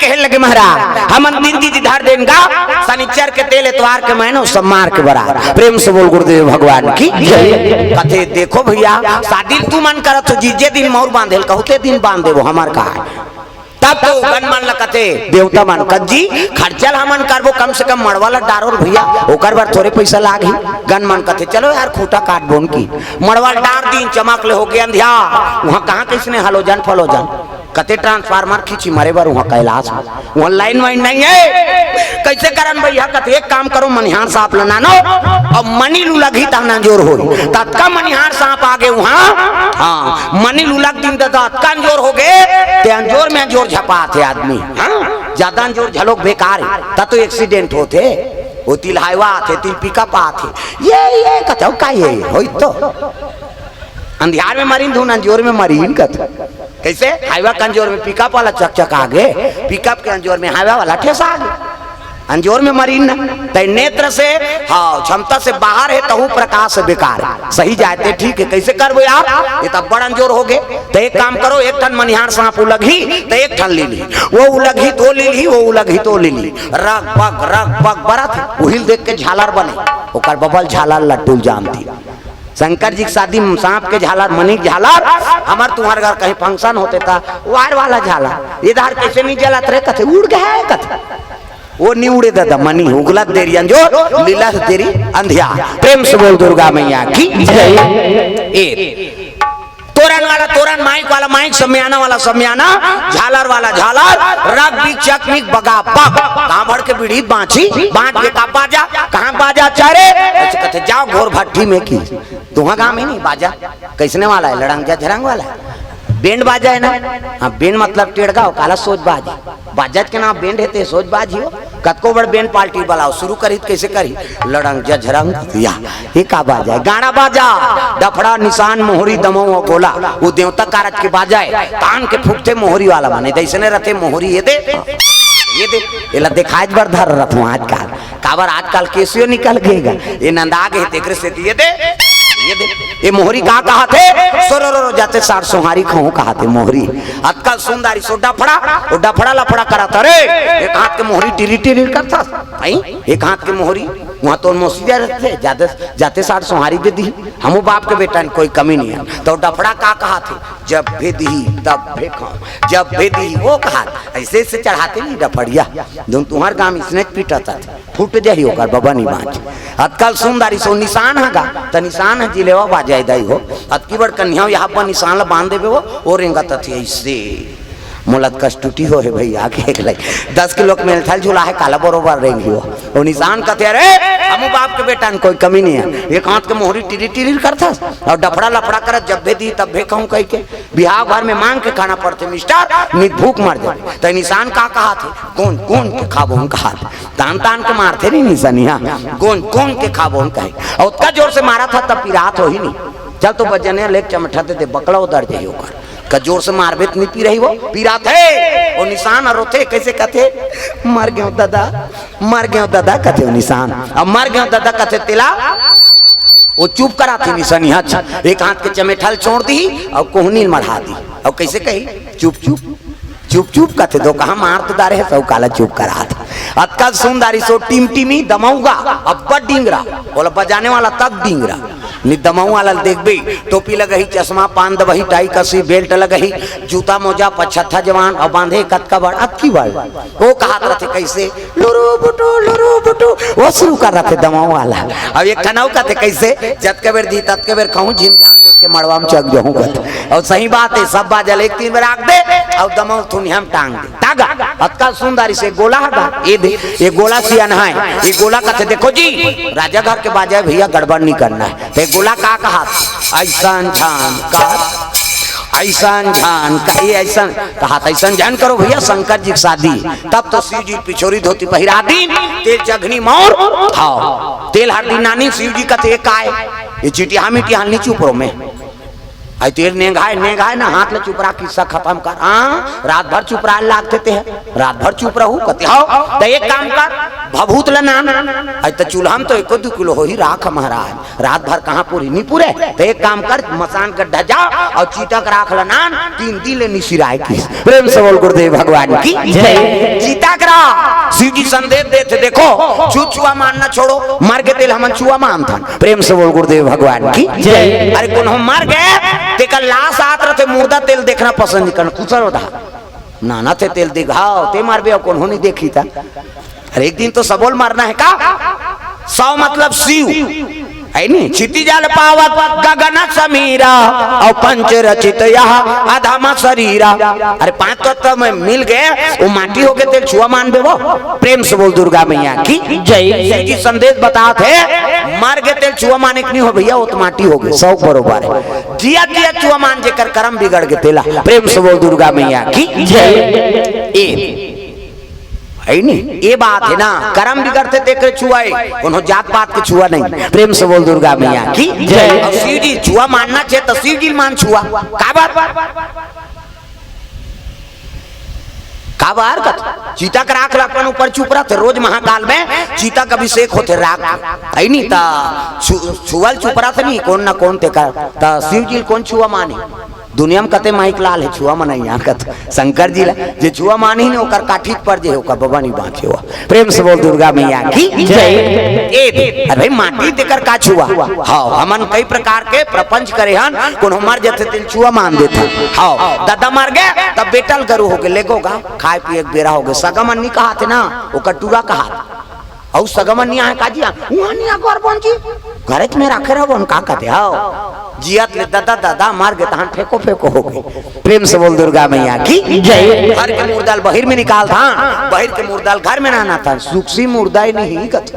कहे लगे महाराज हम दिन की धार देंगा शनिचर के तेल एतवार के महीनों सम्मार के बरा। प्रेम से बोल गुरुदेव भगवान की जय। कथे देखो भैया शादी तू मन करत हो जीजे दिन मोर बांधेल कहते दिन बांध देवो हमार का तब तो गन मन लगते देवता मन कज्जी खर्चल हमन करबो कम से कम मड़वाला डारोर भैया ओकर बार थोड़े पैसा लागी गन मन कथे चलो यार खूटा काट बोन की मड़वाल डार दिन चमक ले हो गए अंधिया वहां कहां किसने हलोजन फलोजन कते ट्रांसफार्मर खींची मारे बार वहां कैलाश वहां लाइन वाइन नहीं है कैसे करन भैया कते एक काम करो मनिहार सांप लनानो और मनी लुलगी तना जोर हो तत्का मनिहार सांप आगे वहां हां मनी लुलग दिन तत्का जोर हो गए ते अंजोर में जोर झपा थे आदमी हां ज्यादा जोर झलोक बेकार है ता तो एक्सीडेंट होते वो तिल हाईवा थे तिल पिकअप आथे ये कथो का ये होई तो अंधियार में मरीन धुन अंजोर में मरीन कथ कैसे हाईवा के अंजोर में पिकअप वाला चक चक आगे पिकअप के अंजोर में हाईवा वाला ठेसा आगे अंजोर में मरीन ना तय नेत्र से हाँ क्षमता से बाहर है तहु प्रकाश से बेकार सही जाते ठीक है कैसे करबो आप ये तब बड़ अंजोर हो गए तो एक काम करो एक टन मनिहार सांप उलगी तो एक टन ले ली वो उलगी तो ले ली वो उलगी तो ले ली रग पग बरत उहिल देख के झालर बने ओकर बबल झालर लट्टू जानती शंकर जी की शादी सांप के झालर मनिक झालर हमार तुम्हारे घर कहीं फंक्शन होते था वार वाला झालर इधर कैसे नहीं जलत रे कथे उड़ गया है कथे वो नहीं उड़े दादा मनी उगलत देरी अंजोर लीला तेरी अंधिया। प्रेम से बोल दुर्गा मैया की जय। तोरण वाला तोरण माइक वाला माइक समियाना वाला समियाना झालर वाला झालर रग भी चकनिक बगा पग कांभड़ के बीड़ी बांची बांट के का बाजा कहां बाजा चारे ऐसे कहते जाओ घोर भट्टी में की तुहा गांव में नहीं बाजा कैसने वाला है लड़ंग झरंग वाला बेंड बाजा है ना हाँ बेंड मतलब टेढ़गा हो काला सोच बाजी बाजत के नाम बेंड है सोच बाजी हो कतको बड़ बेंड पार्टी बनाओ शुरू करी कैसे करी लड़ंग झरंग या ये का बाजा है गाना बाजा डफड़ा निशान मोहरी दमो गोला वो देवता कारज के बाजा है तान के फूकते मोहरी वाला बने जैसे रहते मोहरी ये दे ये दिखाज बर धर रखू आजकल काबर आजकल केसियो निकल गएगा ये नंदा गए तेरे से ये दे ये मोहरी कहा कहा थे सोरो जाते सार सोहारी खाऊं कहा थे मोहरी अतकल सुंदरी सो डफड़ा वो डफड़ा लफड़ा करा था रे एक हाथ के मोहरी टिरी टिरी करता एक हाथ के मोहरी वहां तो मोसीजा रहते जाते जाते सार सोहारी दे दी हमू बाप के बेटा कोई कमी नहीं है तो डफड़ा का कहा थे जब भी दी तब भी खाऊं जब भी दी वो कहा ऐसे से चढ़ाते नहीं डफड़िया जो तुम्हार गांव इसने पीटा था फूट जाही होकर बाबा नहीं बाँच अतकल सुंदरी सो निशान हैगा तो निशान है जिलेवा बाजा दाई हो अतकी बड़ कन्या यहाँ पर निशान ला बांध देवे हो और रेंगा तथी ऐसे मुलत कष्टुटी हो है भैया के 10 किलो मेल थल झूला है काला बरोबर रेंगी हो और निशान कहते अरे हम बाप के बेटा कोई कमी नहीं है एक हाथ के मोहरी टिरी टिरी करता और डफड़ा लफड़ा कर जब भी दी तब भी कहूँ कह के बिहार भर में मांग के खाना पड़ते मिस्टर नित भूख मर जाए तो निशान का कहा थे कौन कौन के खाबो कहा तान तान के मारते नहीं निशानिया कौन कौन के खाबो कहे और उतना जोर से मारा था तब पिरात हो ही नहीं चल तो बजने लेक चमठाते थे बकला उधर जाइए होकर का जोर से मारबे नहीं पी रही वो पीरा थे और निशान और रोते कैसे कहते मर गए दादा कहते हो निशान अब मर गए दादा कहते तिला वो चुप करा थी निशानी एक हाथ के चमेठल छोड़ दी और कोहनी मढ़ा दी और कैसे कही चुप चुप चुप चुप कहते दो कहा मारते दारे है सब काला चुप करा था अतकल सुंदरी सो टीम टीमी दमाऊंगा अब बड़ डिंगरा बोला बजाने वाला तब डिंगरा नि दमाऊ वाला देख भी टोपी लगही चश्मा पान दबही टाई कसी बेल्ट लगही जूता मोजा पछत्था जवान और बांधे कतका बड़ अतकी बड़ वो कहा रहे कैसे लुरु बुटू वो शुरू कर रहे थे दमाऊ वाला अब एक खनाऊ कहते कैसे जत के बेर दी तत के बेर कहूँ झिम झाम देख के मड़वा में चक जाऊँ कहते और सही बात है सब बाजल एक 3 बेर आग दे और दमाऊ थुनी हम टांग दे तागा अतका सुंदरी से गोला हगा ये गोला सियान है ये गोला कहते देखो जी राजा घर के बाजा भैया गड़बड़ नहीं करना है तो गोला का कहा ऐसा झान का ऐसा झान कही ऐसा कहा ऐसा झान करो भैया शंकर जी की शादी तब तो शिव जी पिछोरी धोती पहिरा दी तेल चघनी मोर खाओ तेल हर दिन नानी शिव जी का थे काय ये चिटिया मिटिया नहीं चुप रो में आई तेल नेगाए ना हाथ ले चुप रहा किस्सा खत्म कर। हाँ रात भर चुप रहा लागते थे रात भर चुप रहू कते हो तो एक काम कर भभूत ले नान आई तो चूल्हा में तो 1-2 किलो हो ही राख महाराज रात भर कहाँ पूरी नहीं पूरे तो एक काम कर मसान गड्ढा जा और चीता का राख लनान 3 दिन ले निशिराय की। प्रेम से बोल गुरुदेव भगवान की जय। चीता करा शिव जी संदेश देते देखो छुआ मानना छोड़ो मर के तेल हम छुआ मानता। प्रेम से बोल गुरुदेव भगवान की जय। अरे कौन हम मर गए तेका लाश आत रहे मुर्दा तेल देखना पसंद नहीं करना कुछ होता नाना थे तेल दिखाओ ते मार भी कौन नहीं देखी था। अरे एक दिन तो सबोल मारना है का 100 मतलब शिव है नहीं क्षिति जल पावक गगन समीरा और पंच रचित यहाँ अधम शरीरा। अरे 5 तत्व में मिल गए वो माटी हो गए तेल छुआ मान दे वो। प्रेम से बोल दुर्गा मैया की जय। जी संदेश बता थे मर गए तेल छुआ माने नहीं हो भैया वो तो माटी हो गए 100 बरोबर है जिया जिया छुआ मान जेकर कर्म बिगड़ गए तेला। प्रेम से बोल दुर्गा मैया की जय। नहीं ये बात है ना कर्म बिगड़ते तेरे छुआए उन्होंने जात पात के छुआ नहीं। प्रेम से बोल दुर्गा मैया की जय। और शिव जी छुआ मानना चाहिए तो शिव जी मान छुआ का बार चीता का राख अपन ऊपर चुप रहा थे रोज महाकाल में चीता का अभिषेक होते राख आई नहीं ता छुअल चुप रहा था नहीं कौन ना कौन ते का शिव जी कौन छुआ माने दुनिया में कते माइक लाल है छुआ मना यहाँ कत शंकर जी जे छुआ मानी ने ओकर काठीत पर जे ओकर बाबा नहीं बाँचे हुआ। प्रेम से बोल दुर्गा मैया की जय। अरे भाई माटी देकर का छुआ हाँ हमन कई प्रकार के प्रपंच करे हन कोनो मर जाते तेल छुआ मान देता हाँ दादा मर गए तब बेटल गरु हो गए लेगोगा खाए पिए बेरा हो गए सगमन नहीं कहा थे ना वो कटुआ कहा और सगमन नहीं आए काजिया वहां नहीं आकर कौन जी घरे में रखे रहो उनका कहते आओ जियत ले दादा दादा मार गए तहां फेंको फेंको हो गए। प्रेम से बोल दुर्गा मैया की जय। घर के मुर्दाल बहिर में निकाल था बहिर के मुर्दाल घर में ना था सुखसी मुर्दा ही नहीं कथ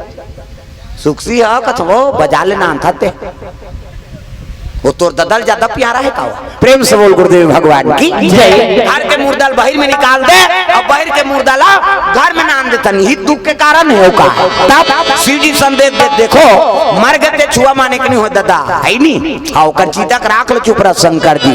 सुखसी है कथ वो बजा ले ना था वो तोर ददल ज्यादा प्यारा है का। प्रेम से बोल गुरुदेव भगवान की जय। घर के मुर्दाल बहिर में निकाल दे और बहिर के मुर्दाला घर में नाम देता नहीं दुख के कारण है का। तब शिव जी संदेश दे देखो मर गए छुआ माने के नहीं हो दादा है नहीं आओ कर चीता का राख लो चुप रहा शंकर जी।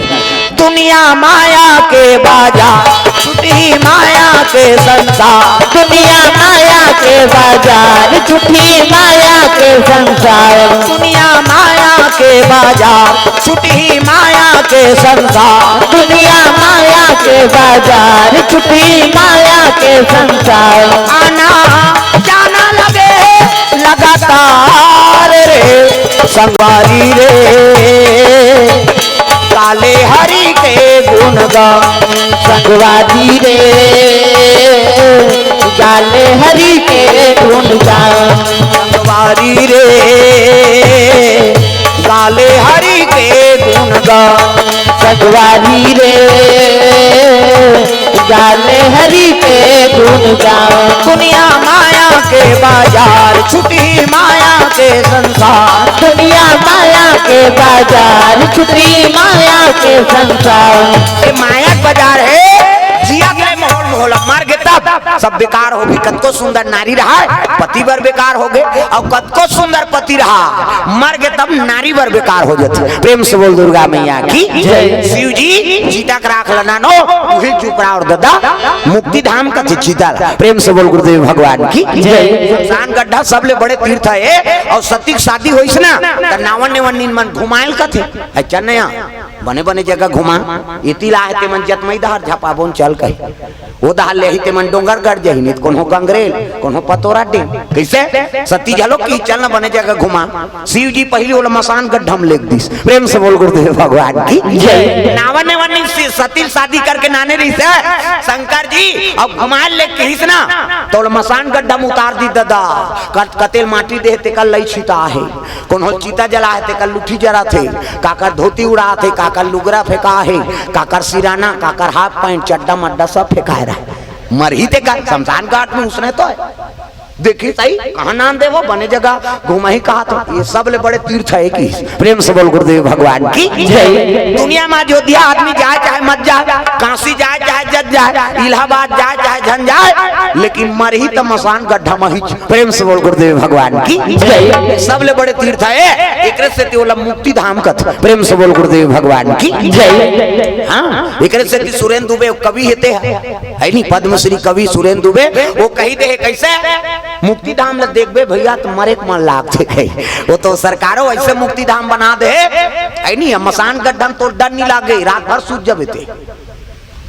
दुनिया माया के बाजार छुट्टी माया के संसार दुनिया माया के बाजार छुट्टी माया के संसार दुनिया माया के बाजार छुट्टी माया के संसार दुनिया माया के बाजार छुट्टी माया के संसार आना जाना लगे लगातार रे संगवारी रे काले हरि के गुण गान संगवारी रे काले हरि के गुण गान संगवारी रे काले हरि के गुण गान संगवारी रे काले हरि के गुण गान। दुनिया माया के बाजार छुट्टी माया के संसार दुनिया माया के बाजार छुट्टी माया के संसार। ये माया बाजार है जिया के माहौल माहौल मार गए तब सब बेकार हो गई। कतको सुंदर नारी रहा पति बर बेकार हो गए और कतको सुंदर पति रहा मर गए तब नारी बर बेकार हो जाती। प्रेम से बोल दुर्गा मैया की जय। शिव जी चीता का राख लना नो उही चुप रहा और दादा मुक्ति धाम का चीता। प्रेम से बोल गुरुदेव भगवान की जय। शमशान गड्ढा सबले बड़े तीर्थ है और सती की शादी होइस ना त नावन ने वन मन घुमाइल कथे अच्छा नया बने बने जगह घुमा इति लाहे ते मन जतमई दहर झपाबोन चल कही वो दहर ले ही ते मन डोंगर गढ़ जही नित कोनो गंगरेल कोनो पतोरा डे कैसे सती झलो की चल न बने जगह घुमा। शिव जी पहले वो मसान गड्ढा में लेख दिस। प्रेम से बोल गुरुदेव भगवान की जय। नावन ने वन सती शादी करके नाने रही से शंकर जी अब घुमाए ले के हिस ना तो मसान गड्ढा में उतार दी दादा कतेल माटी दे ते कल लई छिता है कोनो चीता जला है ते कल लुठी जरा थे काकर धोती उड़ा थे काकर लुगरा फेंका है काकर सिराना काकर हाफ पैंट चड्डा मड्डा सब फेंका रहा मर ही ते का शमशान घाट में उसने तो है देखी सही कहा नाम दे वो बने जगह घुमा ही कहा तो ये सब ले बड़े तीर्थ है कि प्रेम से बोल गुरुदेव भगवान की जय। दुनिया में अयोध्या आदमी जाए चाहे मत जाए, काशी जाए चाहे जज जाए, इलाहाबाद जाए चाहे झन जाए, लेकिन मर ही तो मसान गड्ढा मही। प्रेम से बोल गुरुदेव भगवान की जय। सब ले बड़े तीर्थ है एक से तेला मुक्ति धाम कथ। प्रेम से बोल गुरुदेव भगवान की जय। हाँ एक से सुरेंद्र दुबे कवि हेते है नहीं पद्मश्री कवि सुरेंद्र दुबे वो कही दे कैसे मुक्ति धाम देखबे भैया तुम्हारे एक मन लाग थे वो तो सरकारों ऐसे मुक्ति धाम बना दे है नहीं मसान गड्ढा तो डर नहीं लागे रात भर सूझ जब थे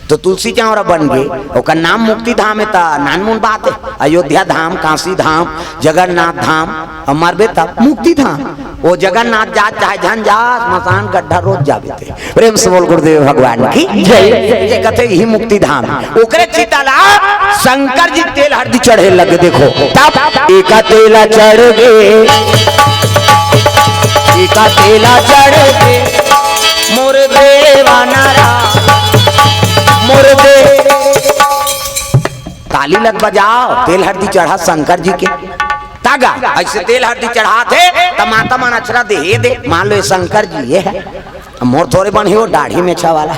तो तुलसी चावरा बन गए ओकर नाम मुक्ति धाम है ता नानमुन बात है। अयोध्या धाम काशी धाम जगन्नाथ धाम हमार बेटा मुक्ति धाम वो जगन्नाथ जा चाहे झन जा मसान गड्ढा रोज जाबे थे। प्रेम से बोल गुरुदेव भगवान की जय। कहते ही मुक्ति धाम ओकरे चिताला शंकर जी तेल हरदी चढ़े लगे देखो तब एका तेला चढ़ गए एका तेला चढ़ गए मोर देवा नारा मोर दे ताली लग बजाओ तेल हरदी चढ़ा शंकर जी के तागा ऐसे तेल हरदी चढ़ा थे तो माता मन अचरा दे मान लो ये शंकर जी ये है मोर थोड़े बन हो दाढ़ी में छा वाला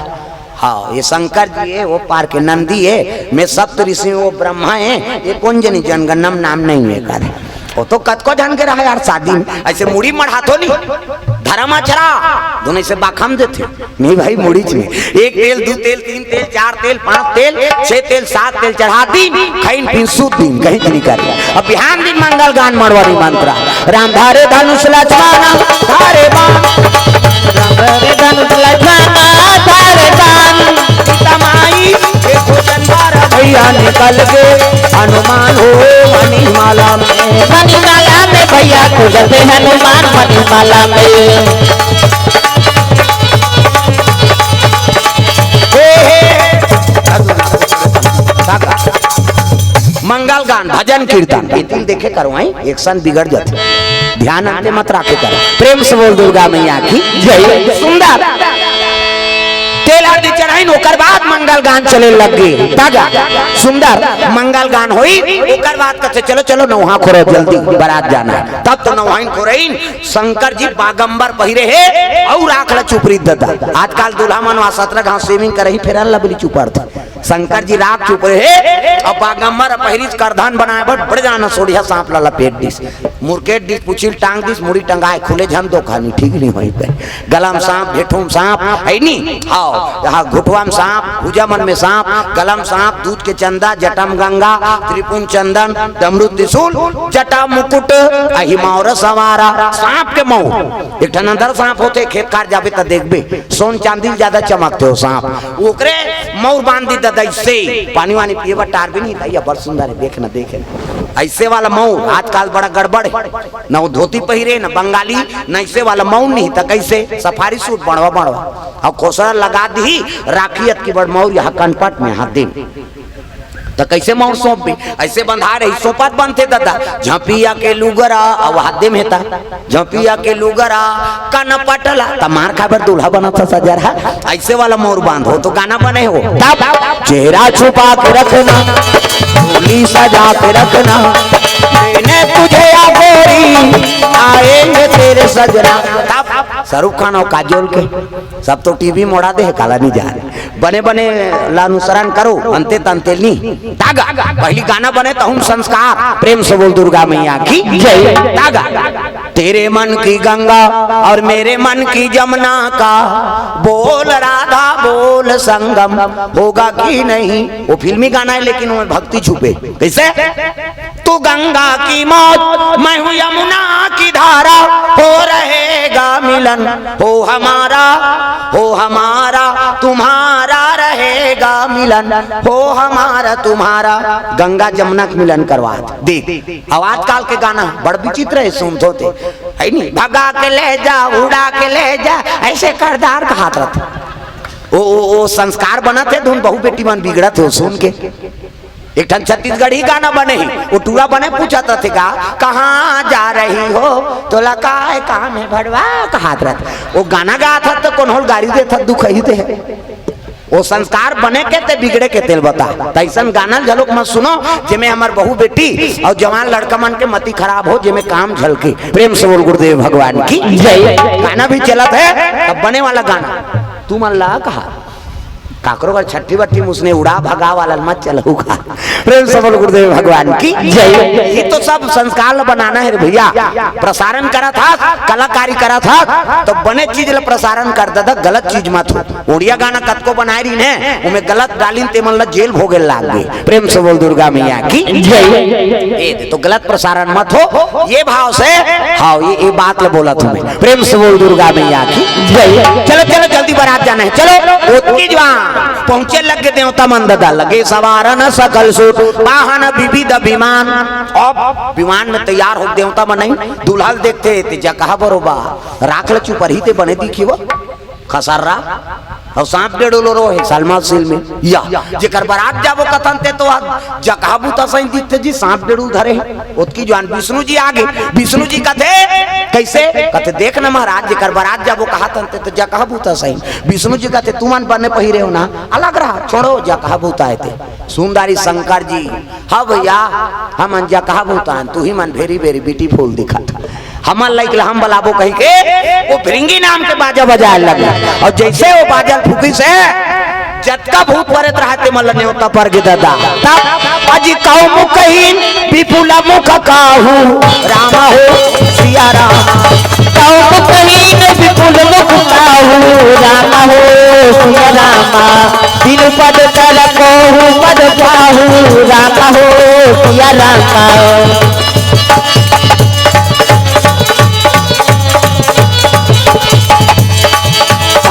हाँ ये शंकर जी है वो पार के नंदी है मैं सप्त ऋषि वो ब्रह्मा है ये कुंजनी जनगणम नाम नहीं है कर वो तो कत को जान के रहा यार शादी में ऐसे मुड़ी मढ़ातो नहीं धर्म अचरा दोनों से बाखम देते नहीं भाई मुड़ी में एक तेल दो तेल तीन तेल चार तेल पांच तेल छह तेल सात तेल चढ़ा दिन खाइन पीन सूत दिन कहीं नहीं कर अब बिहान दिन मंगल गान मरवारी मंत्रा राम धारे धनुष लक्ष्मण धारे बाण राम धारे धनुष लक्ष्मण धारे बाण तमाई भैया निकल के हनुमान हो मणिमाला में भैया गुजरते हनुमान मणिमाला में मंगल गान भजन कीर्तन इतिल देखे करो एक सन बिगड़ जाते ध्यान आने मत रखे करो। प्रेम से बोल दुर्गा मैया की जय। सुंदर तेल हरदी चढ़ाई ओकर बाद मंगल गान चले लग गए तागा सुंदर मंगल गान होई ओकर बाद कहते चलो चलो नौहा खोरो जल्दी बारात जाना है तब तो नौहाइन खोरइन शंकर जी बागंबर पहिरे है और आखड़ा चुपरी ददा आजकल दूल्हा मनवा 17 घास स्विमिंग करही फेरन लबली चुपर था शंकर जी राख चुप रहे और बागंबर पहिरिस करधान बनाए बड़े जाना सोढ़िया सांप ला लपेट दिस मुरकेट दिस पुछिल टांग दिस मुड़ी टंगाए खुले झम दो खानी ठीक नहीं होई पे गलम सांप भेठुम सांप है नी हां यहाँ घुटवा में सांप भुजामन में सांप गलम सांप दूध के चंदा जटम गंगा त्रिपुन चंदन डमरू त्रिशूल जटा मुकुट अहिमावर सवारा सांप के मऊ एक अंदर सांप होते खेत कार जाबे त देखबे सोन चांदी ज्यादा चमकते हो सांप ओकरे मऊर बांध दी ऐसे पानी वानी पिए टार भी नहीं था बड़ सुंदर है देखना देखे ऐसे वाला मऊ आजकल बड़ा गड़बड़ है न वो धोती पहिरे न बंगाली न ऐसे वाला मऊ नहीं था कैसे सफारी सूट बढ़वा बढ़वा और कोसरा लगा दी राखियत की बड़ मऊ यहाँ कनपट में हाथ दे तो कैसे मऊ सौंप भी ऐसे बंधा रही सोपत बनते दादा झपिया के लुगरा अब हाथ में था झपिया के लुगरा कन पटला तमार खाबर दूल्हा बना था सजरा ऐसे वाला मोर बांध हो तो गाना बने हो तब चेहरा छुपा के रखना डोली सजा के रखना मैंने तुझे गोरी आएंगे तेरे सजना तब शाहरुख खान और काजोल के सब तो टीवी मोड़ा दे काला नहीं जा बने बने लानुसरण करो अंते तंते नहीं तागा पहली गाना बने तो हम संस्कार प्रेम से बोल दुर्गा मैया की जय। तागा तेरे मन की गंगा और मेरे मन की जमुना का बोल राधा बोल संगम होगा कि नहीं वो फिल्मी गाना है लेकिन उसमें भक्ति छुपे कैसे तू गंगा की मौत मैं हूँ यमुना की धारा हो रहेगा मिलन हो हमारा तुम्हारा रहेगा मिलन हो हमारा तुम्हारा गंगा जमुना का मिलन करवा देख अब आजकल के गाना बड़ विचित्र है सुनते होते है नहीं भगा के ले जा उड़ा के ले जा ऐसे करदार का हाथ रहता ओ संस्कार बना थे धुन बहु बेटी मन बिगड़ा थे सुन के एक ठन छत्तीसगढ़ी गाना बने ही वो टूरा बने पूछा था कहाँ जा रही हो तो लगा कहाँ में भड़वा कहा वो गाना गा था तो कौन होल गाड़ी दे था दुख ही थे वो संस्कार बने के ते बिगड़े के तेल बता। तैसन गाना झलक मत सुनो जेमे हमार बहू बेटी और जवान लड़का मन के मती खराब हो, जेमे काम झलके। प्रेम से बोल गुरुदेव भगवान की जय। गाना भी चलत है अब बने वाला गाना तू मन ला कहा काकरो का छठी बट्टी उसने उड़ा भगा वाला मत चलू का। प्रेम से बोल गुरुदेव भगवान की जय। ये तो सब संस्कार बनाना है भैया। प्रसारण करा था, कलाकारी करा था तो बने चीज ल प्रसारण करता था, गलत चीज मत हो। उड़िया गाना कत को बनाई रही ने उमे गलत डालिन ते मन जेल भोगे लाग गए। प्रेम से बोल दुर्गा मैया की जय। ये तो गलत प्रसारण मत हो, ये भाव से हाँ ये बात ल बोला तुम्हें। प्रेम से बोल दुर्गा मैया की जय। चलो चलो जल्दी बारात जाना है, चलो ओतकी जवान पहुंचे लगे देवता मन दादा लगे सवारन सकल सूट वाहन विविध विमान। अब विमान में तैयार हो देवता मन नहीं दुल्हा देखते थे जगह बरोबा राख लचू पर ही ते बने दिखी वो खसर्रा और सांप डेढ़ो रो है सलमान सिल में या जेकर बारात जाबो कथन ते तो जकाबू त सही दिखते जी सांप डेढ़ू धरे ओतकी जवान विष्णु जी आगे। विष्णु जी कहते कैसे कहते देख ना महाराज जेकर बारात जाबो कहा तंते तो जकाबू त सही। विष्णु जी कहते तू मन बने पहिरे हो ना अलग रहा छोड़ो जकाबू त आते सुंदरी शंकर जी हाँ भैया हम जकाबू त तू ही मन वेरी वेरी ब्यूटीफुल दिखा था हमार लाइक हम बलाबो कही के वो फिरिंगी नाम के बाजा बजाए लगे और जैसे वो बाजल फूकी से जतका भूत परत रहते मल न्योता पर के दादा तब अजी काऊ मुख कहीन विपुल मुख काहू राम हो सिया राम काऊ मुख कहीन विपुल मुख काहू राम हो सिया राम दिल पद कर कोहू पद पाहू राम हो सिया राम।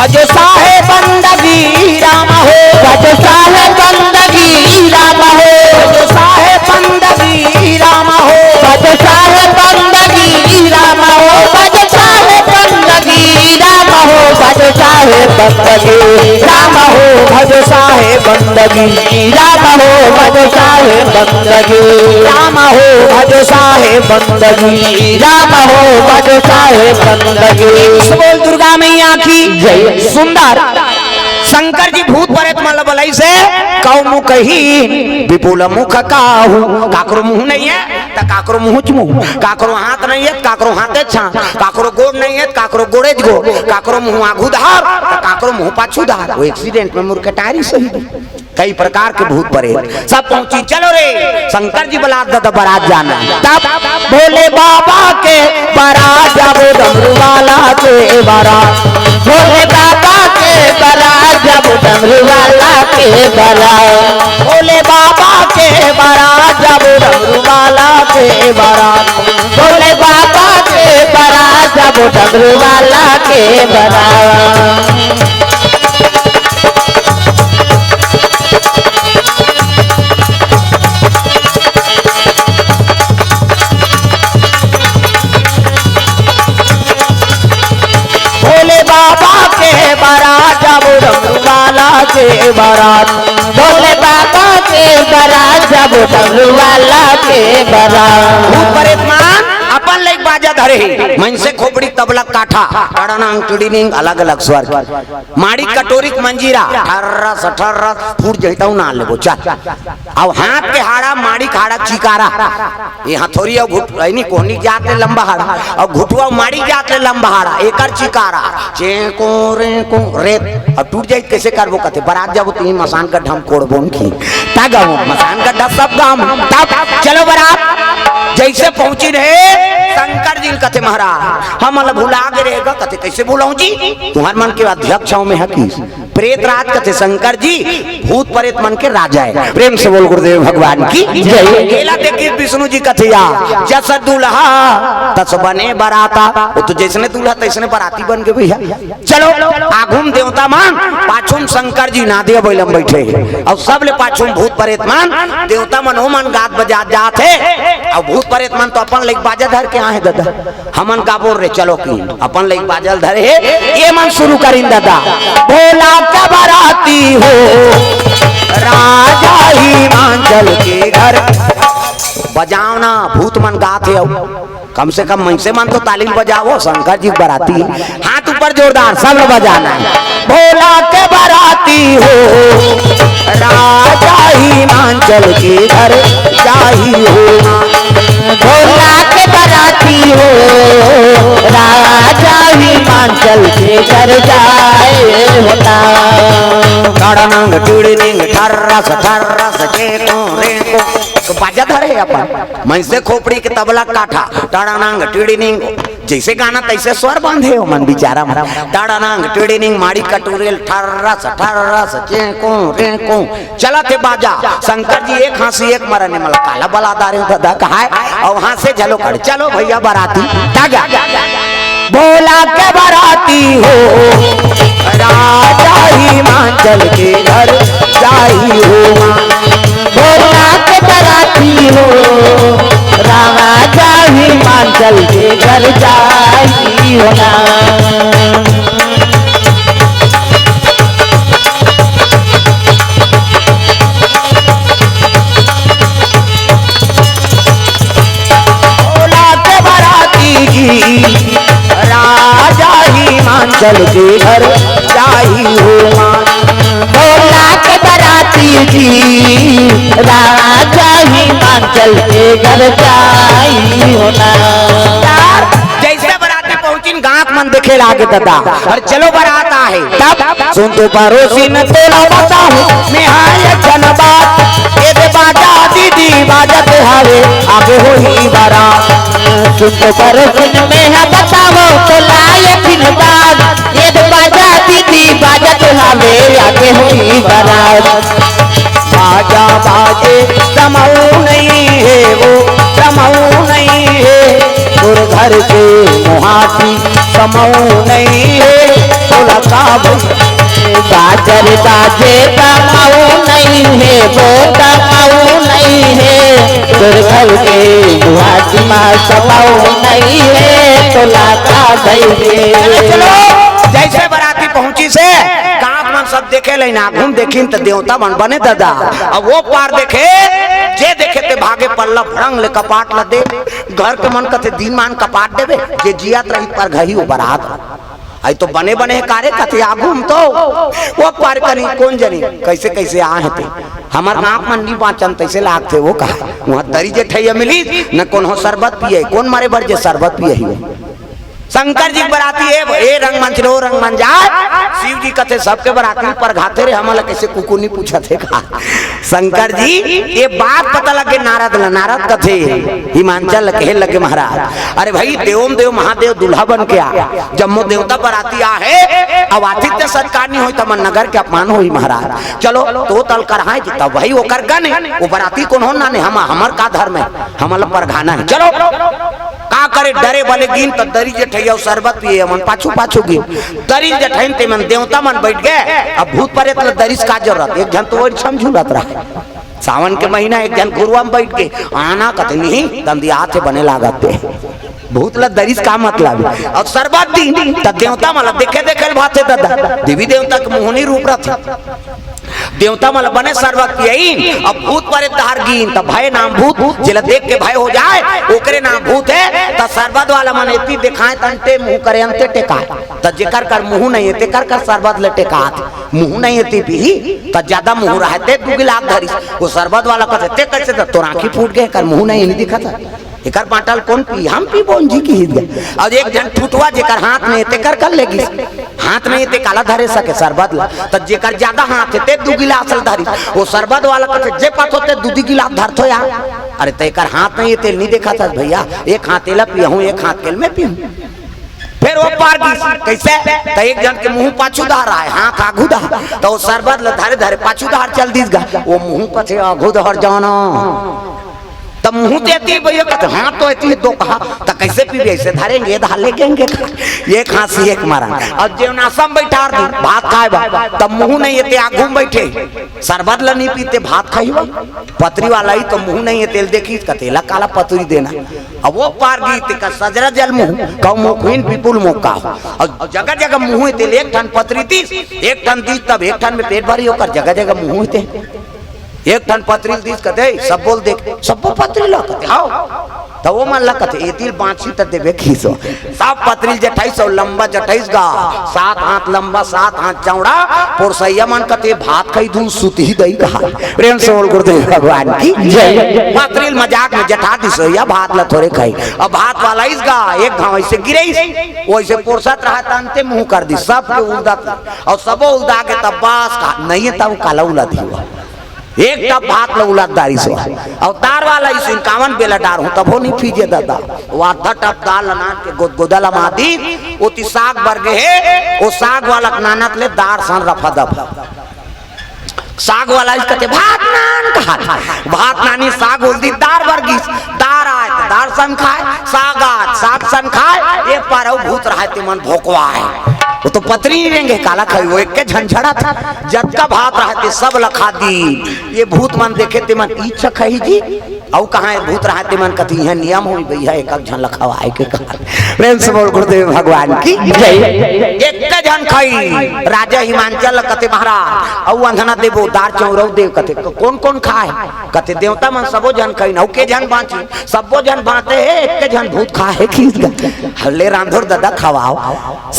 भज साहे बंदगी राम हो भज साहे बंदगी राम हो भज साहे बंदगी राम हो भज साहे बंदगी राम हो भज साहे बंदगी राम हो भज साहे बंदगी राम हो भज साहे बंदगी राम हो भज साहे बंदगी राम हो भज साहे बंदगी राम हो भज साहे बंदगी। बोल दुर्गा मैया की जय। सुंदर शंकर जी भूत प्रेत मल बलई से कौ मुख ही विपुल मुख काहू काकरो मुंह नहीं है तो काकरो मुंह मुंह काकरो हाथ नहीं है काकरो हाथे छा काकरो गोड़ नहीं है काकरो गोड़े गो काकरो मुंह आगू धार काकरो मुंह पाछू धार। वो एक्सीडेंट में मुर्कटारी सही कई प्रकार के भूत प्रेत सब पहुंची। चलो रे शंकर जी बलात दादा बारात जाना तब भोले बाबा के बारात जाबो डमरू वाला के बारात भोले बाबा के बारात जाबो डमरू वाला के बारात भोले बाबा के बारात जाबो डमरू वाला के बारात भोले बाबा के बारात जाबो डमरू वाला के बारात। बारात जाबो डमरू वाला के बारात भोले बाबा के बारात जाबो डमरू वाला के बारात। भूत प्रेत मान अपन लाइक बाजा धरे मन से खोपड़ी तबला काठा अड़नांग टिडिनिंग अलग अलग स्वर माड़ी कटोरी मंजीरा 18 फूट जइताऊ ना लेबो चल अब हाथ के हाड़ा माड़ी खाड़ा चिकारा ये हथौरी और घुट नहीं कोहनी जाते लंबा हाड़ा और घुटवा माड़ी जाते लंबा हाड़ा एकर चिकारा चेको रे को रेत अब टूट जाए कैसे करबो कथे बारात जाबो तीन मसान का ढम कोड़बोन की तागो मसान का ढम सब गाम तब चलो बारात जैसे पहुंची रहे शंकर जी कथे महाराज हम भुला गए रहेगा कथे कैसे भूलाऊं जी तुम्हारे मन के अध्यक्ष में हकीस प्रेत राज कथे शंकर जी भूत प्रेत मन के राजा है। प्रेम से बोल गुरुदेव भगवान की जय। केला देखिए विष्णु जी कथिया जस दूल्हा तस बने बराता वो तो जैसने दूल्हा तैसने बराती बन गए भैया। चलो आगुम देवता मान पाछुम शंकर जी नादिया बैलम बैठे और सब ले पाछुम भूत प्रेत मान देवता मन हो मन गात बजा जाते और भूत प्रेत मन तो अपन लाइक बाजा धर के आए दादा हमन का बोल रहे चलो की अपन लाइक बाजल धरे ये मन शुरू करीन दादा भोला का बाराती हो राजा हिमाचल के घर बजाओ ना भूत मन गाते हो कम से कम मन से मन तो तालीम बजाओ शंकर जी बाराती हाथ पर जोरदार सब लोग बजाना है। भोला के बाराती हो राजा हिमाचल के घर जाही हो, भोला के बाराती हो राजा हिमाचल के घर जाए होता। कड़नंग टुड़निंग ठर्रस ठर्रस चेको रेको तो बाजा धरे अपन मैं से खोपड़ी के तबला काठा टड़नंग टुड़निंग जैसे गाना तैसे स्वर बांधे हो मन बिचारा टड़नंग टुड़निंग माड़ी कटोरेल ठर्रस ठर्रस चेको रेको चला थे बाजा। शंकर जी एक हाँसी एक मरने मल काला बलादार दादा कहा है और वहां से झलो खड़े चलो भैया बाराती तागा भोला के बाराती हो राजा हिमाचल के घर जाई हो, भोला के बाराती हो राजा हिमाचल के घर जाई होना। राजा हिमाचल के घर जाही हो, भोला के बाराती जी राजा हिमाचल के घर जाई होना। जैसे बाराती पहुंची गांव मन देखे लागे दादा और चलो बारात है तब सुन तो पड़ोसी न तोला बताऊं मैं हाय जनबात ये बाजा दीदी बाजत हावे आगे हो ही बारात सुन तो पड़ोसी में है बताओ तो लाए फिर बाद ये बाजा दीदी बाजत हावे आगे हो ही बारात। बाजा बाजे समाऊ नहीं है वो समाऊ नहीं है और घर के मुहाती समाऊ नहीं है बोला का गाजर बाजे तमाऊ नहीं है वो तमाऊ नहीं है घर के गुहाटी माँ समाऊ नहीं है तो लाका चलो जैसे बाराती पहुंची से गांव में सब देखे लेना घूम देखी तो देवता बन बने दादा अब वो पार देखे जे देखे ते भागे पल्ला भरंग ले कपाट ल दे घर के मन कथे दिन मान कपाट देवे जे जियात रही पर घही वो बारात आई तो बने बने कार्य कथे आगुम तो वो पार करी कौन जनी कैसे कैसे आए थे हमार गांव में नी बाचन तैसे लाग थे वो कहा वहां दरी जे ठैया मिली न कौन हो शरबत पिए कौन मारे बर जे शरबत पिए ही शंकर जी बराती है ए रंगमंच रो रंगमंच जाए शिव जी कथे सबके बराती पर घाते रे हमला कैसे कुकु नहीं पूछा थे का शंकर जी ये बात पता लगे नारद कथे हिमाचल कहे लगे महाराज अरे भाई देवम देव महादेव दूल्हा बन के आ जम्मो देवता बराती आ है अब आतिथ्य सत्कार नहीं होई तमन नगर के अपमान होई महाराज चलो तो तल कर हां जी तब भाई वो कर गने वो बराती कौन हो ना ने हमर का धर्म है हमला पर घाना है चलो का करे डरे वाले गिन तो दरी जे ठैया शरबत पिए मन पाछू पाछू गिन दरी जे ठैन ते मन देवता मन बैठ गए अब भूत परे तो दरिस का जरूरत एक जन तो वो समझूलत रहा सावन के महीना एक जन गुरुआ में बैठ के आना कतनी दंदी हाथ बने लागते भूत ल दरिस का मतलब और शरबत दी तब देवता मतलब देखे देखे भाते दादा देवी देवता के मोहनी रूप रहा देवता मल बने शरबत पियईन अब भूत परे तहार गिन त भय नाम भूत जिला देख के भय हो जाए ओकरे नाम भूत है त शरबत वाला मन एती दिखाए तंते मुंह करे अंते टेका त जेकर कर मुंह नहीं एते कर शरबत ले टेका मुंह नहीं एती भी त ज्यादा मुंह रहते दू गिलास धरी वो शरबत वाला कहते ते कैसे त तोर आंखी फूट गए कर मुंह नहीं दिखत एकर बाटल कौन पी हम पी बोन जी की हित और एक जन ठुटवा जेकर हाथ में एते कर लेगी हाथ में एते काला धरे सके शरबत ला त जेकर ज्यादा हाथ ते दू गिलास धरी वो शरबत वाला कहते जे पात होते दूधी गिलास धरतो यार अरे तेकर हाथ में ये तेल नहीं देखा था भैया एक हाथ तेल पियहूं एक हाथ तेल में पियहूं फिर वो पार कैसे तो एक जन के मुंह पाछू धार है हाथ आगू धार तो वो शरबत ल धारे धारे पाछू धार चल दीस गा वो मुंह कथे आगू धार जाना तब मुंह देती भैया कहते हाँ तो ऐसी दो कहा तो कैसे पी ऐसे धरेंगे धार लेंगे एक खांसी एक मारा और जेवनासम बैठा दी भात खाए तब मुंह नहीं येते आगू बैठे शरबत ला नहीं पीते भात खाई पतरी वाला ही तो मुंह नहीं है तेल देखी कतेला काला पतरी देना अब वो पार गई का सजरा जल मुंह कौ मुखीन विपुल मुख का और जगह जगह मुंह तेल एक टन पतरी थी एक टन दी तब एक टन में पेट भरी होकर जगह जगह मुंह थे एक ठन पत्रिल दिस कहते सब बोल देख सब पत्रिल कहते हां तो वो मन ला कहते ए दिल बांची त देबे खीसो सब पत्रिल जटाई सो लंबा जटाईस गा 7 हाथ लंबा 7 हाथ चौड़ा पोरसैया मन कहते भात खाई दूं सुती ही दई कहा प्रेम से बोल गुरुदेव भगवान की जय। पत्रिल मजाक में जटा दिसो या भात ला थोड़े खाई अब भात वाला इस गा एक घाव ऐसे गिरे वैसे पोरसत रहा तंते मुंह कर दी सब के उलदा और सबो उलदा के तब बास का नहीं तब काला उला दियो एक टप भात ल उलादारी से और दार वाला इस 51 बेला डार हूं तब हो नहीं फीजे दादा वो आधा टप दाल नान के गोदला मादी ओती साग बरगे है वो साग वाला नानक ले दार सन रफा दफा साग वाला इस कहते भात नान कहा था भात नानी साग उल्दी दार वर्गीस दार आए दार सन खाए साग सन खाए एक पार भूत रहा ते मन भोकवा है वो तो पत्नी नहीं रहेंगे काला खाई वो एक के झंझड़ा था जब का भात रहते सब लखा दी ये भूत मन देखे ते मन इच्छा खाई जी औ कहां भूत रहते मन कथी है नियम होई भैया एक झन लखावा है के कहा प्रेम से बोल गुरुदेव भगवान की जय। एक के झन खाई राजा हिमांचल कते महाराज औ अंधना देवो दार चौरव देव कते कौन कौन खाए कते देवता मन सबो झन खाई नौ के झन बांची सबो झन बांटे एक के झन भूत खाए खींच हल्ले रांधोर दादा खवाओ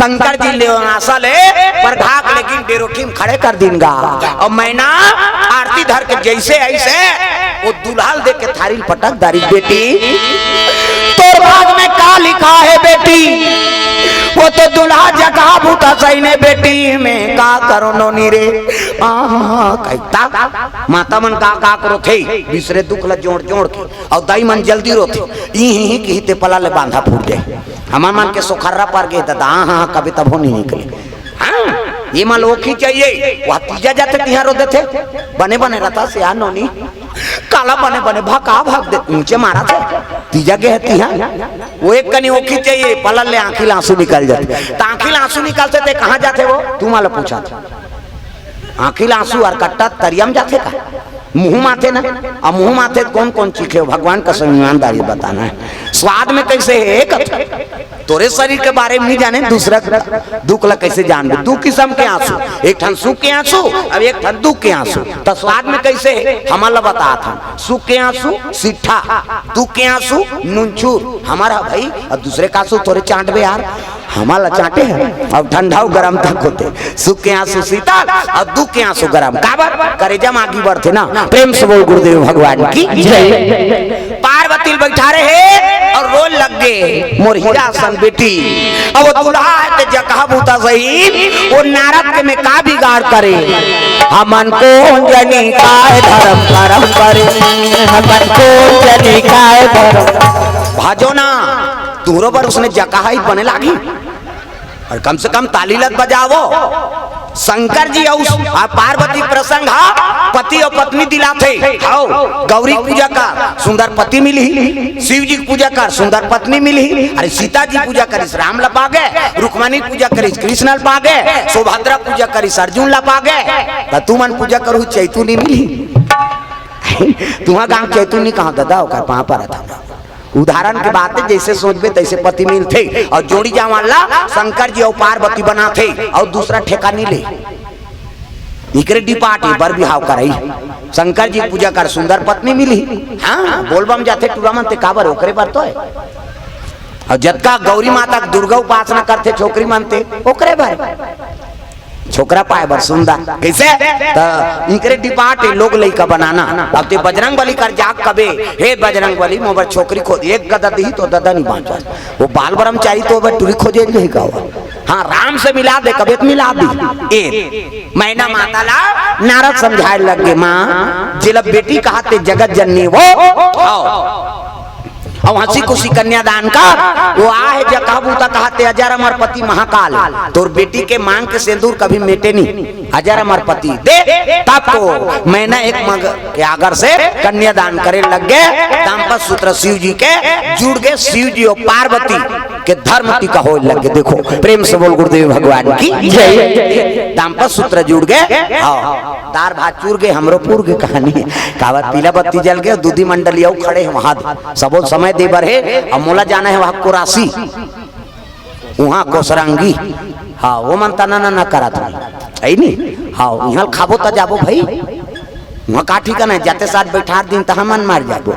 शंकर जी ले आशा ले पर घाक लेकिन डेरोठी में खड़े कर देंगा और मैना आरती धर के जैसे ऐसे वो दुल्हाल दे के थारी पटक दारी बेटी तोर भाग में का लिखा है बेटी वो तो दुल्हा जगह भूता सही ने बेटी में का करो नोनी रे कहता माता मन का करो थे दूसरे दुख ला जोड़ जोड़ के और दाई मन जल्दी रोथे ही की ते पला ले बांधा फूट जाए हमार मन के सोखर्रा पर गए दादा हाँ कभी तब हो नहीं निकले हाँ ये मान लोखी चाहिए वह तीजा जाते तिहार रो देते बने बने रहता से यार नोनी काला बने बने भाग दे ऊंचे मारा थे तीजा के है तिहार वो एक कनी ओखी चाहिए पलल ले आंखी आंसू निकल जाते आंखी आंसू निकलते थे कहाँ जाते वो तू माला पूछा था आंखी आंसू और कट्टा तरियम जाते का मुंह माथे ना अब मुंह माथे कौन कौन चीखे भगवान का ईमानदारी बताना है स्वाद में कैसे है एक तोरे शरीर के बारे में नहीं जाने दूसरा दुख ला कैसे जान दे दो किस्म के आंसू एक ठन सुख के आंसू अब एक ठन दुख के आंसू तो स्वाद में कैसे है हमारा बता था सुख के आंसू सिट्ठा दुख के आंसू नूनचूर हमारा भाई और दूसरे का आंसू थोड़े चाटबे यार हमारा चाटे हैं अब ठंडा गर्म तक होते सुख के आंसू शीतल और दुख के आंसू गर्म काबर करेजा आगे बढ़ते ना प्रेम से बोल गुरुदेव भगवान की जय। पार्वती बैठा रहे और रोल लग गए मोर हीरा सन बेटी अब वो दुल्हा है ते जगह भूता सही वो नारद के में का बिगाड़ करे हमन को जनी काय धर्म करम करे हमन को जनी काय धर्म भाजो ना दूरो पर उसने जगह ही बने लागी और कम से कम ताली लत बजावो शंकर जी और पार्वती प्रसंग पति और पत्नी दिलाते आओ गौरी पूजा कर सुंदर पति मिली शिव जी पूजा कर सुंदर पत्नी मिली अरे सीता जी पूजा करिस राम लपा गए रुक्मणी पूजा करिस कृष्ण लपा गए सुभद्रा पूजा करिस अर्जुन लपा गए तू मन पूजा करू चैतू नहीं मिली तुम्हारा गांव चैतू नहीं कहा दादा वहां पर था उदाहरण के बात है जैसे सोचबे तैसे पति मिलते और जोड़ी जावाला शंकर जी और पार्वती बनाते और दूसरा ठेका नहीं ले इकरे डिपार्टी बर बिहाव कराई शंकर जी पूजा कर सुंदर पत्नी मिली हाँ बोलबम जाते टूरा मनते काबर ओकरे पर तो है और जतका गौरी माता दुर्गा उपासना करते छोकरी मानते ओकरे पर छोकरा पाए बर सुंदर कैसे तो इनकरे डिपार्ट लोग लइका बनाना अब ते बजरंग बली कर जाग कबे हे बजरंग बली मोबर छोकरी खोद एक गदा दी तो ददा नहीं बांचवा वो बाल ब्रह्मचारी तो अब टूरी खोजे नहीं का हाँ राम से मिला दे कबे मिला दी एक मैना माता ला नारद समझाए लग गए माँ जिला बेटी कहते जगत जननी वो और हंसी खुशी कन्यादान का वो आहे जकाबूता कहते अजर अमर पति महाकाल तोर बेटी के मांग के सिंदूर कभी मेटे नहीं अजर अमर पति दे तब को मैंने एक मग के आगर से कन्यादान करे लग गए दाम्पत्य सूत्र शिव जी के जुड़ गए शिव जी और पार्वती के धर्म टीका हो लग गए देखो प्रेम से बोल गुरुदेव भगवान की जय दाम्पत्य सूत्र जुड़ गए दार भात चूर गए हमरो पूर के कहानी कावत पीला बत्ती जल गए दूधी मंडली खड़े हैं वहां सबो समय दे बरहे और मोला जाना है वहां कोरासी वहां कोसरंगी हाँ वो मन तना ना करा था है नहीं हाँ यहाँ खाबो तो जाबो भाई वहाँ का ठिकाना है, जाते साथ बैठा दिन तो हमन मार जाबो।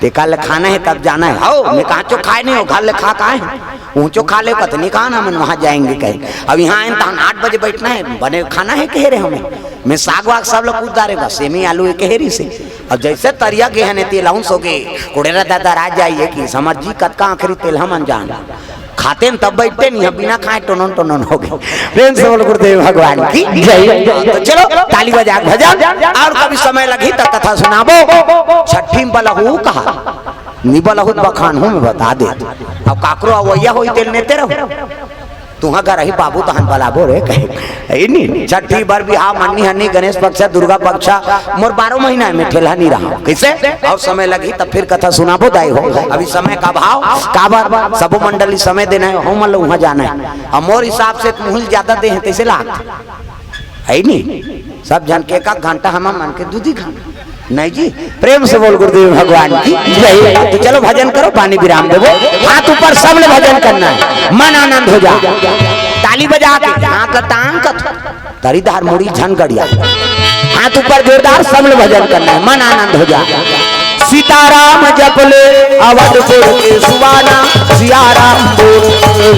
ते कल खाना है तब जाना है। हो मैं कहा चो खाए नहीं हो, घर ले खा का है ऊँचो खा ले कतनी कहा ना, मन वहाँ जाएंगे कहीं। अब यहाँ आए तो 8 बजे बैठना है, बने खाना है कह रहे हमें। मैं साग वाग सब लोग उतारेगा, सेमी आलू एक हेरी से। अब जैसे तरिया के है तेल सो गए कुड़ेरा दादा राज जाइए कि समझ जी कतका आखिरी तेल हम अनजान खाते तब बैठते नहीं, बिना खाए टोनन टोनन हो गए। प्रेम से बोल गुरुदेव भगवान की जय। तो चलो ताली बजा भजन, और कभी समय लगी तो कथा सुनाबो। छठी बलहू कहा निबलहू बखान हूँ मैं बता दे। अब काकरो अवैया हो तेल नेते रहो तुहा घर रही बाबू तहन बलाबो रे कहे छठी बार भी हाँ मन्नी हन्नी गणेश पक्षा दुर्गा पक्षा मोर 12 महीना में ठेला नहीं रहा कैसे। और समय लगी तब फिर कथा सुनाबो दाई हो। अभी समय का भाव का बार सबो मंडली समय देना है, हम लोग वहाँ जाना है। और मोर हिसाब से मूल ज्यादा दे हैं तैसे लाग है नहीं, सब जन के 1 घंटा हम मन के दूधी घंटा नहीं जी। प्रेम से बोल गुरुदेव भगवान की जय। तो चलो भजन करो, पानी विराम देवो, हाथ ऊपर सब लोग भजन करना है, मन आनंद हो जा। ताली बजा के हाथ लटांग तरीदार मुड़ी झनगड़िया, हाथ ऊपर जोरदार सब लोग भजन करना है, मन आनंद हो जा। सीताराम जपले अवधपुर के सुवाना सियाराम बोल,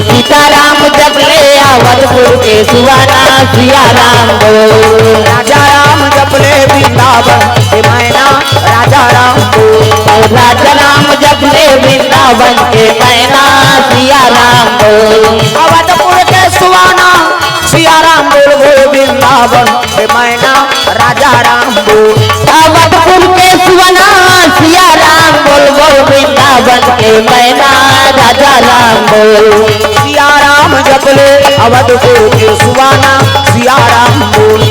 सीताराम जपले अवधपुर के सुवाना सियाराम बोल। राजा राम जपले वृंदावन के मैना राजा राम बोल, राजा राम जपले वृंदावन के मैना सियाराम बोल। अवधपुर के सुवाना सियाराम बोल बोल, वृंदावन के मैना राजा राम बोल। अवधपुर के सुवाना सियाराम बोल बोल, वृंदावन के मैना राजा राम बोल। सियाराम जपले अवधपुर के सुवाना सियाराम बोल,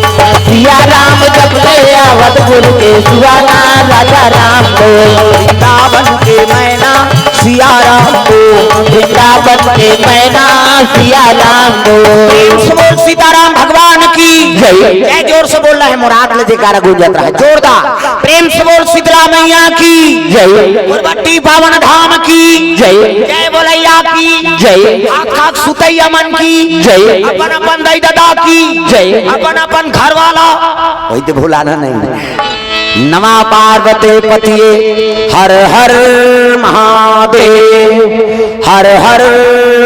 सियाराम जपले अवधपुर के सुवाना राजा राम बोल। वृंदावन के मैना सियाराम बोल, वृंदावन के मैना सियाराम बोल। सीताराम भगवान की जय। जोर से बोल रहा है, मुराद ले जयकारा गूंजत रहा है जोरदार। प्रेम से बोल शीतला मैया की जय, उर्वशी पावन धाम की जय, जय बोलैया की जय, आख सुतैया मन की जय, अपन अपन दाई दादा की जय, अपन अपन घर वाला वही तो भूलाना नहीं। नमा पार्वती पतिये हर हर महादेव, हर हर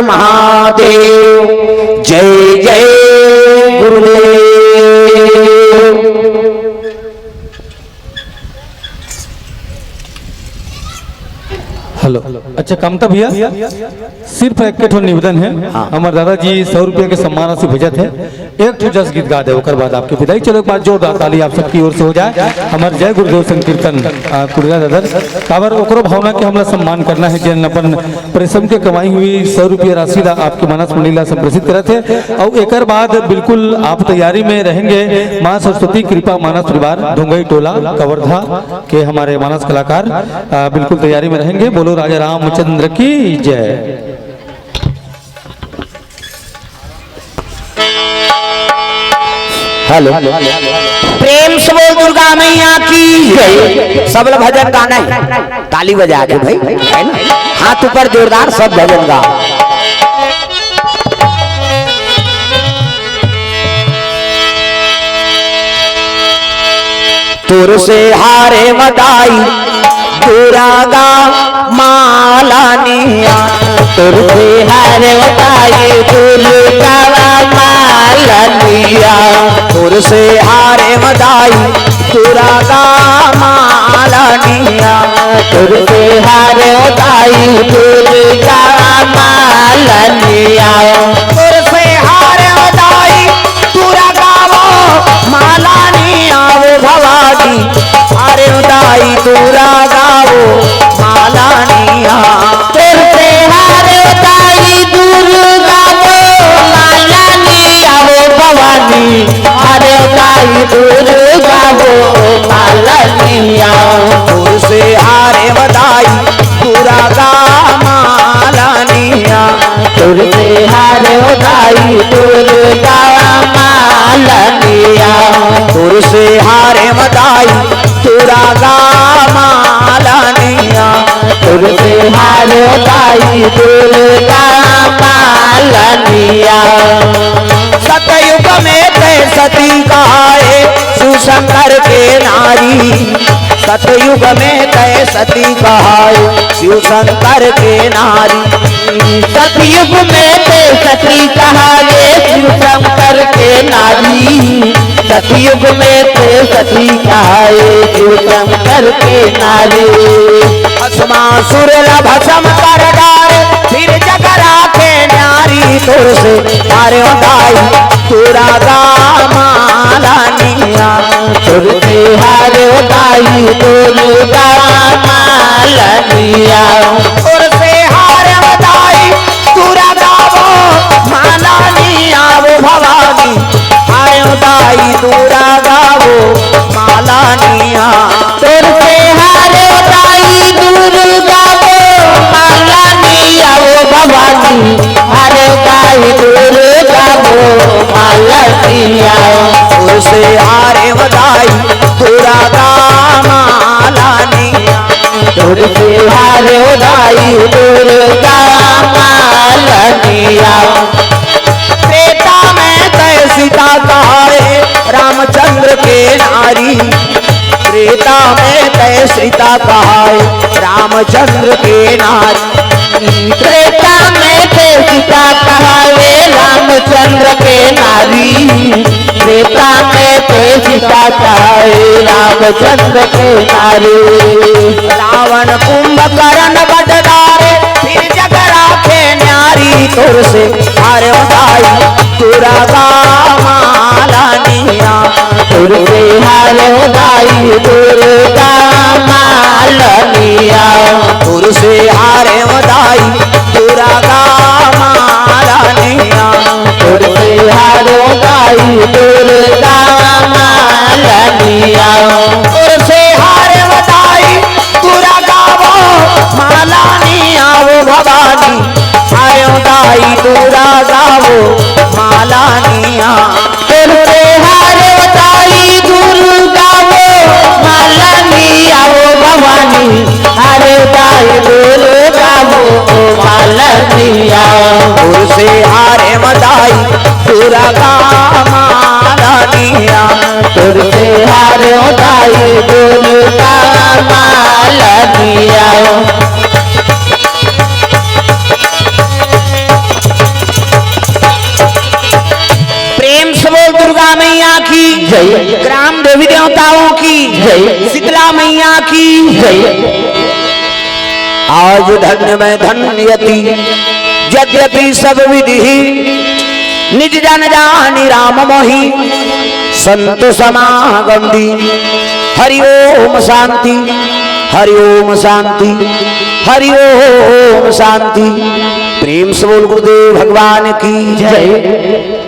महादेव, जय जय गुरुदेव। हेलो, अच्छा कमता भैया सिर्फ एक ठो निवेदन है। हमारे दादाजी 100 रुपये के सम्मान राशि भेजा थे, एक ठो जस गीत गा दे ओकर बाद आपकी विदाई। चलो एक बार जोरदार ताली आप सबकी ओर से हो जाए। हमारे जय गुरुदेव संकीर्तन कुड़िया दादर काबर ओकरो भावना के हमला सम्मान करना है, जन अपन परिश्रम के कमाई हुई 100 रुपये राशि ला आपके मानस मंडली संप्रेषित करे थे। और एक बाद बिल्कुल आप तैयारी में रहेंगे। माँ सरस्वती कृपा मानस परिवार ढुंगई टोला कवर्धा के हमारे मानस कलाकार बिल्कुल तैयारी में रहेंगे। बोलो राजा रामचंद्र की जय। हेलो, प्रेम से बोल दुर्गा मैया की जय। सब लोग भजन गाना है, ताली बजा के भाई है ना, हाथ ऊपर जोरदार सब भजन गा। तुर से हारे मदाई दुरागा मालानिया, तुर से हारे मदाई दुर्गा मालानिया, तुर से हारे मदाई दुरागा मालानिया, तुर से हारे मदाई दुर्गा मालानिया, तुर से हारे मदाई दुरागा मालानिया, वो भवानी हारे मदाई दुरागा मालानिया, तुर से हारे मदाई दुर्गा मालानिया, वो भवानी हारे मदाई दुर्गा मालानिया, तुर से हारे मदाई दुरागा मालानिया, तुर से हारे मदाई दुर्गा मालानिया, तुर से हारे मदाई दुरागा मालानिया, तुर से हारे मदाई दुर्गा मालानिया। सतयुग में ते सती कहाए शिव शंकर के नाथ नारी सतयुग में तय सती कहाए शिव शंकर के नारी सतयुग में ते सती कहावे शिव शंकर के नारी सतयुग में ते सती कहावे शिव शंकर के नारी भस्मासुर भस्म कर डारे फिर जग राखे न्यारी तोर से तारे उठाई तुरा मालानिया तुर से हार उठाई दुर्गा मालनिया तुर से हार उठाई तुरा गावो मालानिया वो भवानी हार उठाई तुरा गावो मालानिया तुर से हार उठाई दुर्गा मालनिया वो भवानी हार उठाई दुर्गा मालनिया तुर से हारे बधाई तुरा मालानिया तुर से हार उठाई दुर्गा मालनिया त्रेता में तय सीता कहाए रामचंद्र के नारी त्रेता में तय सीता कहाए रामचंद्र के नारी त्रेता में ते सीता कहावे रामचंद्र के नारी त्रेता में ते सीता कहावे रामचंद्र के नारी रावण कुंभकर्ण बटदारे फिर जग राखे न्यारी तुर से हारे उठाई तुरा मालानिया तुर से हार उठाई दुर्गा मालनिया तुर से हारे उठाई तुरा मालानिया तुर से हार उठाई दुर्गा मालनिया तुर से हारे उठाई तुरा गावो मालानिया वो भवानी हारे उठाई तुरा गावो मालानिया तुर से हार उठाई दुर्गा मालनिया वो भवानी हार उठाई दुर्गा मालनिया तुर से हारे उठाई तुरा मालानिया तुर से हार उठाई दुर्गा मालनिया प्रेम से बोल दुर्गा मैया की जय ग्राम देवी देवताओं की जय शीतला मैया की जय आज धन्य में धन्यति यद्यपि सब विधि निज जन जानी राम मोहि संत समागम दी हरि ओम शांति हरि ओम शांति हरि ओम शांति। प्रेम से बोल गुरुदेव भगवान की जय।